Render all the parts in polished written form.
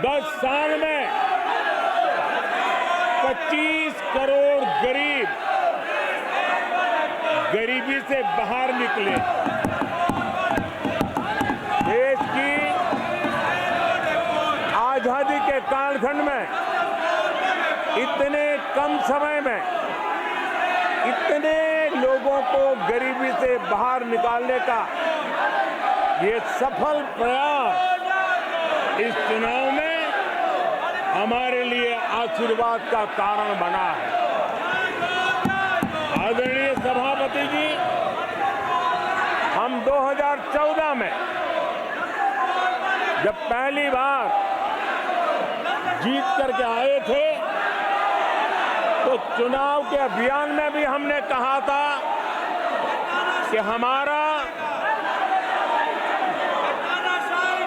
10 साल में 25 करोड़ गरीब गरीबी से बाहर निकले। देश की आजादी के कालखंड में इतने कम समय में इतने लोगों को गरीबी से बाहर निकालने का ये सफल प्रयास इस चुनाव में हमारे लिए आशीर्वाद का कारण बना है। आदरणीय सभापति जी, हम 2014 में जब पहली बार जीत करके आए थे तो चुनाव के अभियान में भी हमने कहा था कि हमारा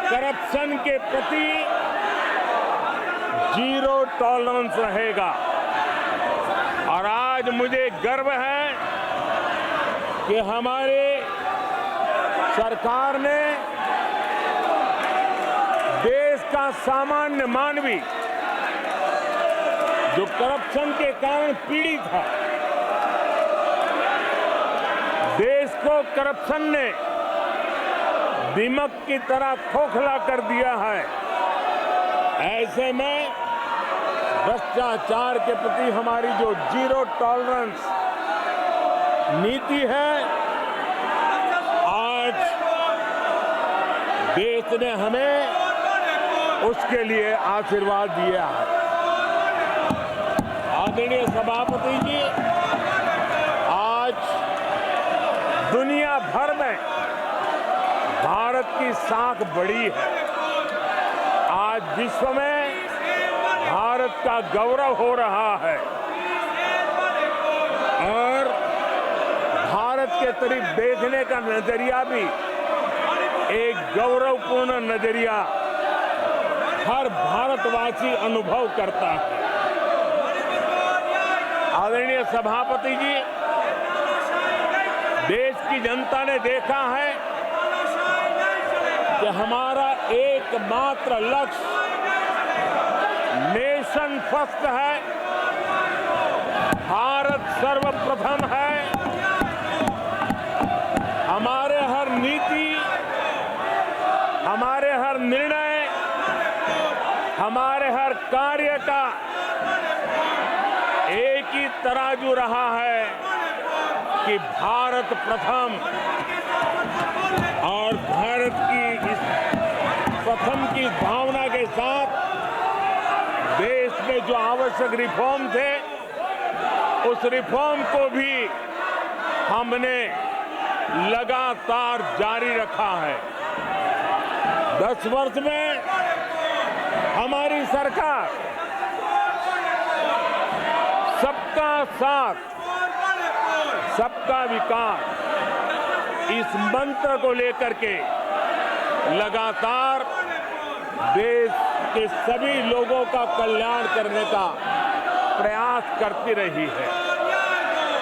करप्शन के प्रति जीरो टॉलरेंस रहेगा। और आज मुझे गर्व है कि हमारे सरकार ने देश का सामान्य मानवी जो करप्शन के कारण पीड़ित है, देश को करप्शन ने दीमक की तरह खोखला कर दिया है। ऐसे में भ्रष्टाचार के प्रति हमारी जो जीरो टॉलरेंस नीति है, आज देश ने हमें उसके लिए आशीर्वाद दिया है। आदरणीय सभापति जी, आज दुनिया भर में भारत की साख बढ़ी है। आज विश्व में भारत का गौरव हो रहा है और भारत के तरफ देखने का नजरिया भी एक गौरवपूर्ण नजरिया हर भारतवासी अनुभव करता है। आदरणीय सभापति जी, देश की जनता ने देखा है कि हमारा एकमात्र लक्ष्य नेशन फर्स्ट है, भारत सर्वप्रथम है। हमारे हर नीति, हमारे हर निर्णय, हमारे हर कार्य का एक ही तराजू रहा है कि भारत प्रथम। और भारत की इस प्रथम की भावना के साथ देश में जो आवश्यक रिफॉर्म थे, उस रिफॉर्म को भी हमने लगातार जारी रखा है। 10 वर्ष में हमारी सरकार सबका साथ, सबका विकास, इस मंत्र को लेकर के लगातार देश के सभी लोगों का कल्याण करने का प्रयास करती रही है।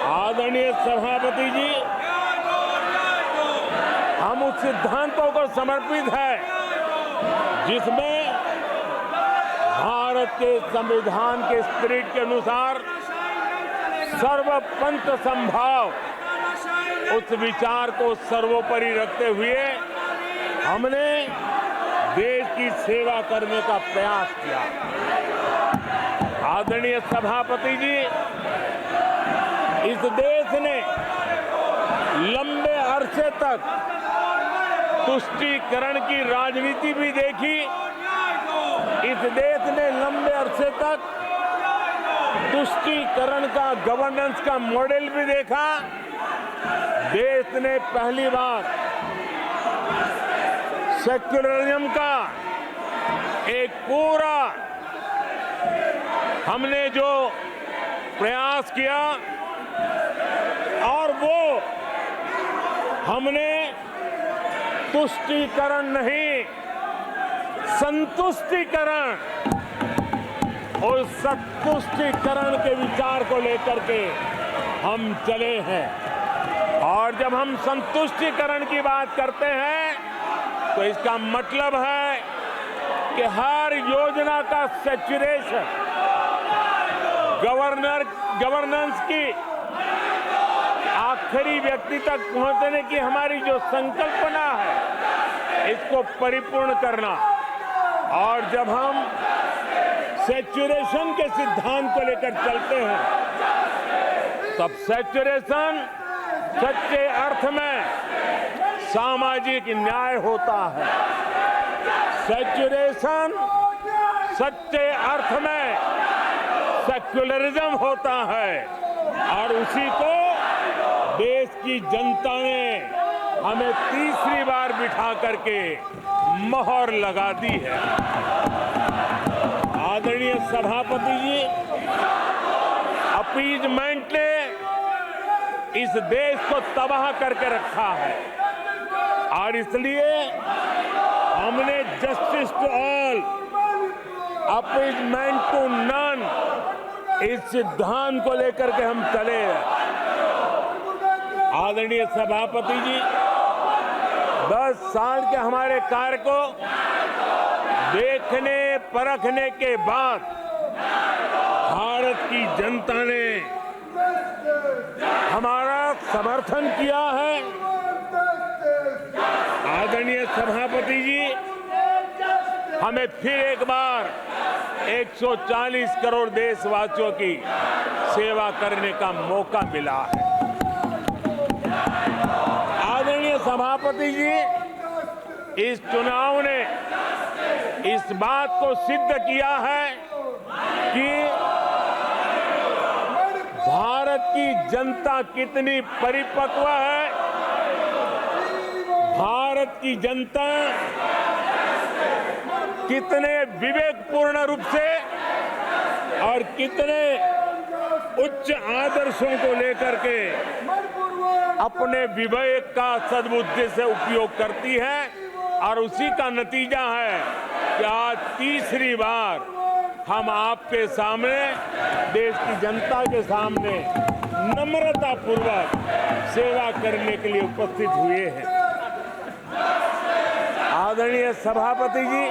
आदरणीय सभापति जी, हम उस सिद्धांतों को समर्पित है जिसमें भारत के संविधान के स्पिरिट के अनुसार सर्वपंथ संभाव, उस विचार को सर्वोपरि रखते हुए हमने देश की सेवा करने का प्रयास किया। आदरणीय सभापति जी, इस देश ने लंबे अरसे तक तुष्टीकरण की राजनीति भी देखी। इस देश ने लंबे अरसे तक तुष्टीकरण का गवर्नेंस का मॉडल भी देखा। देश ने पहली बार सेक्युलरिज्म का एक पूरा हमने जो प्रयास किया और वो हमने तुष्टीकरण नहीं, संतुष्टीकरण और संतुष्टीकरण के विचार को लेकर के हम चले हैं। और जब हम संतुष्टीकरण की बात करते हैं तो इसका मतलब है कि हर योजना का सैचुरेशन गवर्नेंस की आखिरी व्यक्ति तक पहुंचने की हमारी जो संकल्पना है, इसको परिपूर्ण करना। और जब हम सैचुरेशन के सिद्धांत को लेकर चलते हैं, तब सैचुरेशन सच्चे अर्थ में सामाजिक न्याय होता है। सैचुरेशन सच्चे अर्थ में सेक्युलरिज्म होता है। और उसी को देश की जनता ने हमें तीसरी बार बिठा करके मोहर लगा दी है। आदरणीय सभापति जी, अपीजमेंट ने इस देश को तबाह करके रखा है और इसलिए हमने justice to all, appeasement to none, इस सिद्धांत को लेकर के हम चले हैं। आदरणीय सभापति जी, 10 साल के हमारे कार्य को देखने परखने के बाद भारत की जनता ने हमारा समर्थन किया है। आदरणीय सभापति जी, हमें फिर एक बार 140 करोड़ देशवासियों की सेवा करने का मौका मिला है। आदरणीय सभापति जी, इस चुनाव ने इस बात को सिद्ध किया है कि भारत की जनता कितनी परिपक्व है। भारत की जनता कितने विवेकपूर्ण रूप से और कितने उच्च आदर्शों को लेकर के अपने विवेक का सद्बुद्धि से उपयोग करती है। और उसी का नतीजा है कि आज तीसरी बार हम आपके सामने, देश की जनता के सामने नम्रतापूर्वक सेवा करने के लिए उपस्थित हुए हैं। आदरणीय सभापति जी,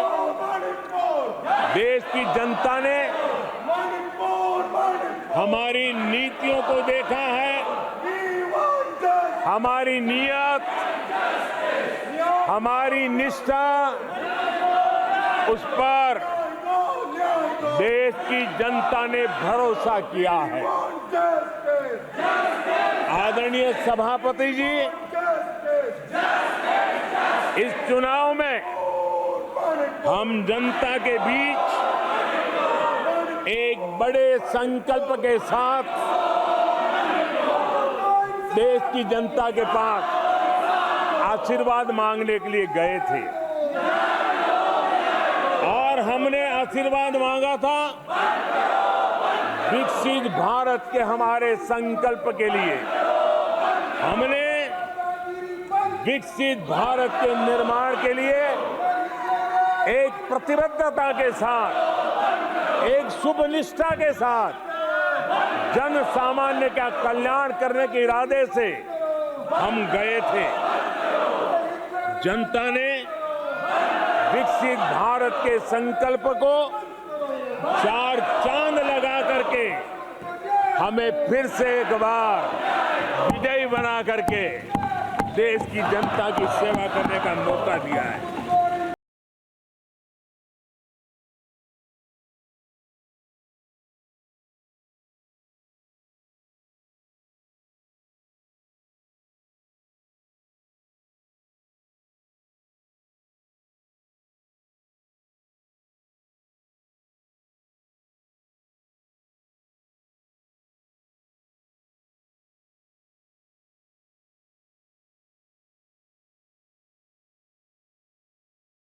देश की जनता ने हमारी नीतियों को देखा है, हमारी नीयत, हमारी निष्ठा, उस पर देश की जनता ने भरोसा किया है। आदरणीय सभापति जी, इस चुनाव में हम जनता के बीच एक बड़े संकल्प के साथ देश की जनता के पास आशीर्वाद मांगने के लिए गए थे और हमने आशीर्वाद मांगा था विकसित भारत के हमारे संकल्प के लिए। हमने विकसित भारत के निर्माण के लिए एक प्रतिबद्धता के साथ, एक शुभ निष्ठा के साथ जन सामान्य का कल्याण करने के इरादे से हम गए थे। जनता ने विकसित भारत के संकल्प को 4 चांद लगा करके हमें फिर से एक बार विजयी बना करके देश की जनता की सेवा करने का मौका दिया है।